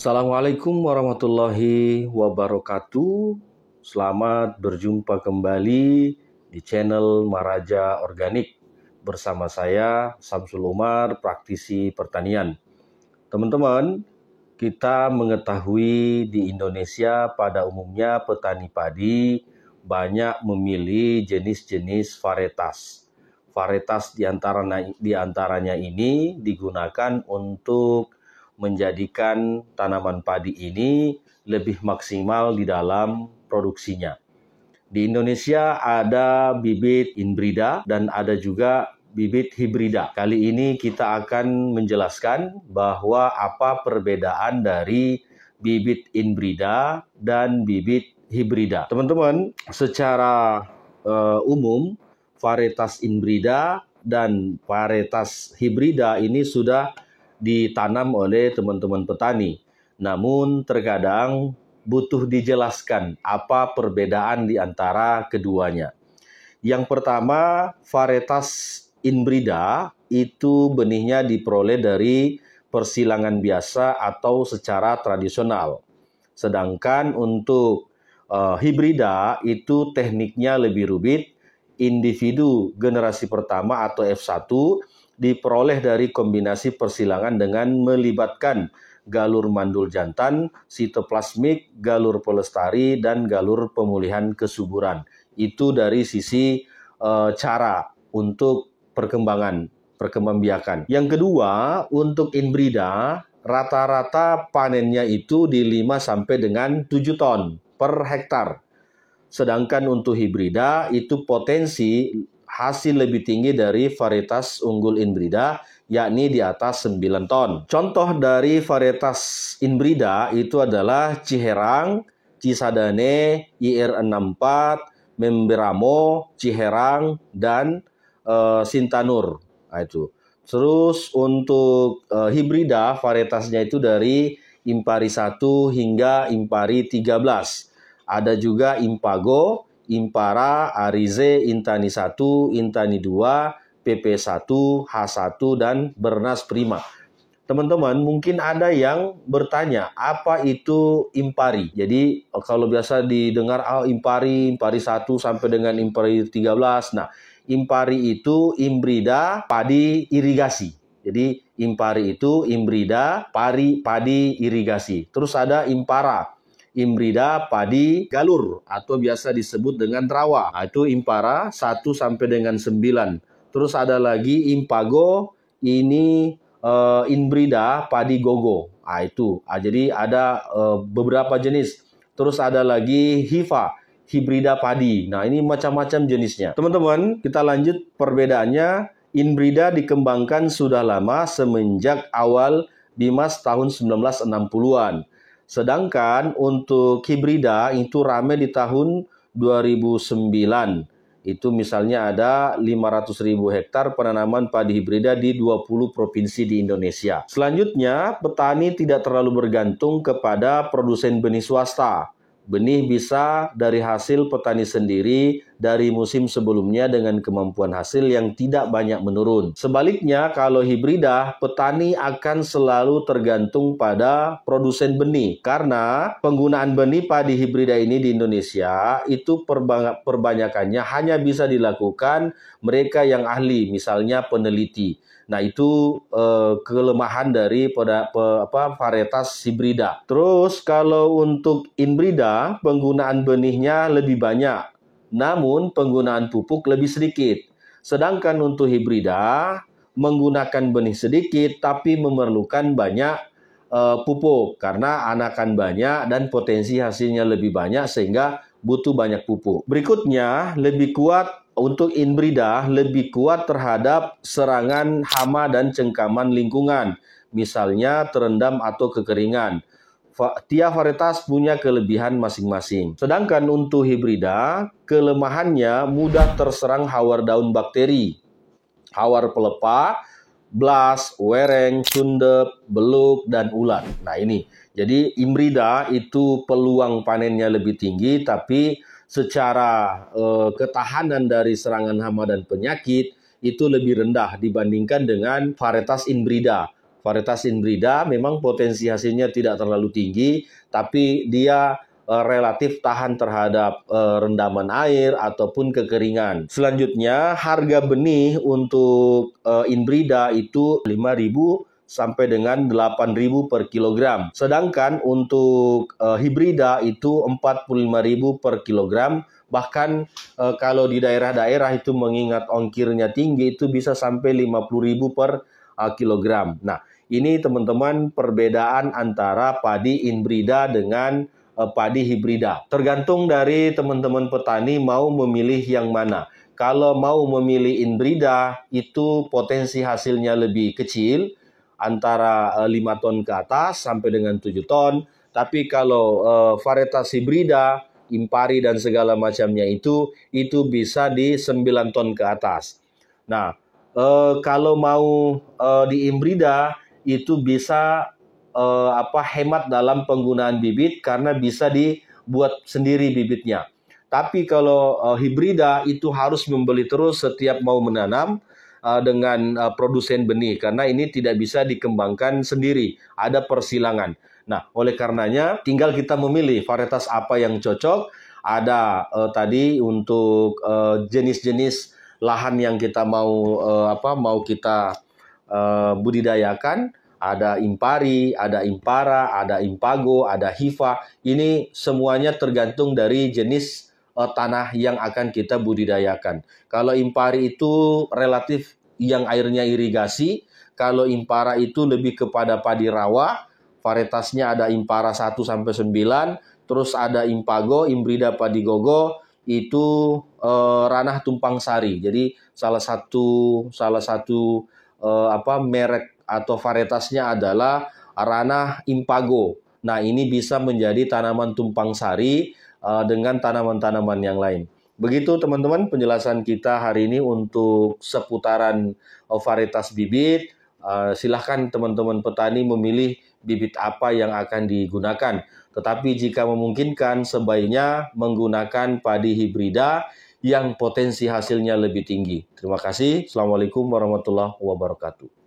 Assalamualaikum warahmatullahi wabarakatuh. Selamat berjumpa kembali di channel Maraja Organik bersama saya Samsul Umar, praktisi pertanian. Teman-teman, kita mengetahui di Indonesia pada umumnya petani padi banyak memilih jenis-jenis varietas. Varietas diantaranya ini digunakan untuk menjadikan tanaman padi ini lebih maksimal di dalam produksinya. Di Indonesia ada bibit inbrida dan ada juga bibit hibrida. Kali ini kita akan menjelaskan bahwa apa perbedaan dari bibit inbrida dan bibit hibrida. Teman-teman, secara umum varietas inbrida dan varietas hibrida ini sudah ditanam oleh teman-teman petani. Namun terkadang butuh dijelaskan apa perbedaan di antara keduanya. Yang pertama, varietas inbrida itu benihnya diperoleh dari persilangan biasa atau secara tradisional. Sedangkan untuk hibrida itu tekniknya lebih rumit. Individu generasi pertama atau F1 diperoleh dari kombinasi persilangan dengan melibatkan galur mandul jantan, sitoplasmik, galur pelestari, dan galur pemulihan kesuburan. Itu dari sisi cara untuk perkembangbiakan. Yang kedua, untuk inbrida, rata-rata panennya itu di 5 sampai dengan 7 ton per hektar. Sedangkan untuk hibrida itu potensi hasil lebih tinggi dari varietas unggul inbrida, yakni di atas 9 ton. Contoh dari varietas inbrida itu adalah Ciherang, Cisadane, IR64, Memberamo, Ciherang, dan Sintanur. Nah, itu. Terus untuk hibrida varietasnya itu dari Impari 1 hingga Impari 13. Ada juga Impago, Impara, Arize, Intani 1, Intani 2, PP1, H1, dan Bernas Prima. Teman-teman, mungkin ada yang bertanya, apa itu Impari? Jadi, kalau biasa didengar, Impari 1 sampai dengan Impari 13. Nah, Impari itu inbrida padi irigasi. Jadi, Impari itu inbrida padi irigasi. Terus ada Impara. Inbrida padi galur atau biasa disebut dengan rawa. Nah, itu Impara 1 sampai dengan 9. Terus ada lagi Impago, ini inbrida padi gogo. Nah, itu. Jadi ada beberapa jenis. Terus ada lagi Hiva, hibrida padi. Nah, ini macam-macam jenisnya. Teman-teman, kita lanjut perbedaannya. Inbrida dikembangkan sudah lama semenjak awal Bimas tahun 1960-an. Sedangkan untuk hibrida itu rame di tahun 2009. Itu misalnya ada 500.000 hektar penanaman padi hibrida di 20 provinsi di Indonesia. Selanjutnya, petani tidak terlalu bergantung kepada produsen benih swasta. Benih bisa dari hasil petani sendiri dari musim sebelumnya dengan kemampuan hasil yang tidak banyak menurun. Sebaliknya, kalau hibrida, petani akan selalu tergantung pada produsen benih. Karena penggunaan benih padi hibrida ini di Indonesia itu perbanyakannya hanya bisa dilakukan mereka yang ahli, misalnya peneliti. Nah, itu kelemahan dari varietas hibrida. Terus kalau untuk inbrida, penggunaan benihnya lebih banyak, namun penggunaan pupuk lebih sedikit. Sedangkan untuk hibrida, menggunakan benih sedikit tapi memerlukan banyak pupuk karena anakan banyak dan potensi hasilnya lebih banyak sehingga butuh banyak pupuk. Berikutnya, lebih kuat untuk inbrida, lebih kuat terhadap serangan hama dan cengkaman lingkungan, misalnya terendam atau kekeringan. Tiap varietas punya kelebihan masing-masing. Sedangkan untuk hibrida, kelemahannya mudah terserang hawar daun bakteri, hawar pelepah, blas, wereng, sundep, beluk, dan ulat. Nah, ini. Jadi inbrida itu peluang panennya lebih tinggi, tapi secara ketahanan dari serangan hama dan penyakit itu lebih rendah dibandingkan dengan varietas inbrida. Varietas inbrida memang potensi hasilnya tidak terlalu tinggi, tapi dia relatif tahan terhadap rendaman air ataupun kekeringan. Selanjutnya, harga benih untuk inbrida itu 5.000 sampai dengan 8.000 per kilogram. Sedangkan untuk hibrida itu 45.000 per kilogram. Bahkan kalau di daerah-daerah itu mengingat ongkirnya tinggi, itu bisa sampai 50.000 per kilogram. Nah, ini teman-teman perbedaan antara padi inbrida dengan padi hibrida. Tergantung dari teman-teman petani mau memilih yang mana. Kalau mau memilih inbrida, itu potensi hasilnya lebih kecil, antara 5 ton ke atas sampai dengan 7 ton. Tapi kalau varietas hibrida, impari dan segala macamnya itu bisa di 9 ton ke atas. Nah, kalau mau di inbrida itu bisa hemat dalam penggunaan bibit karena bisa dibuat sendiri bibitnya. Tapi kalau hibrida itu harus membeli terus setiap mau menanam dengan produsen benih karena ini tidak bisa dikembangkan sendiri, ada persilangan. Nah, oleh karenanya tinggal kita memilih varietas apa yang cocok. Ada tadi untuk jenis-jenis lahan yang kita mau kita budidayakan. Ada impari, ada impara, ada impago, ada hiva. Ini semuanya tergantung dari jenis tanah yang akan kita budidayakan. Kalau impari itu relatif yang airnya irigasi, kalau impara itu lebih kepada padi rawa. Varietasnya ada impara 1 sampai 9, terus ada impago, imbrida padi gogo, itu ranah tumpang sari. Jadi salah satu merek atau varietasnya adalah ranah impago. Nah, ini bisa menjadi tanaman tumpang sari dengan tanaman-tanaman yang lain. Begitu teman-teman penjelasan kita hari ini untuk seputaran varietas bibit. Silahkan teman-teman petani memilih bibit apa yang akan digunakan. Tetapi jika memungkinkan sebaiknya menggunakan padi hibrida yang potensi hasilnya lebih tinggi. Terima kasih. Assalamualaikum warahmatullahi wabarakatuh.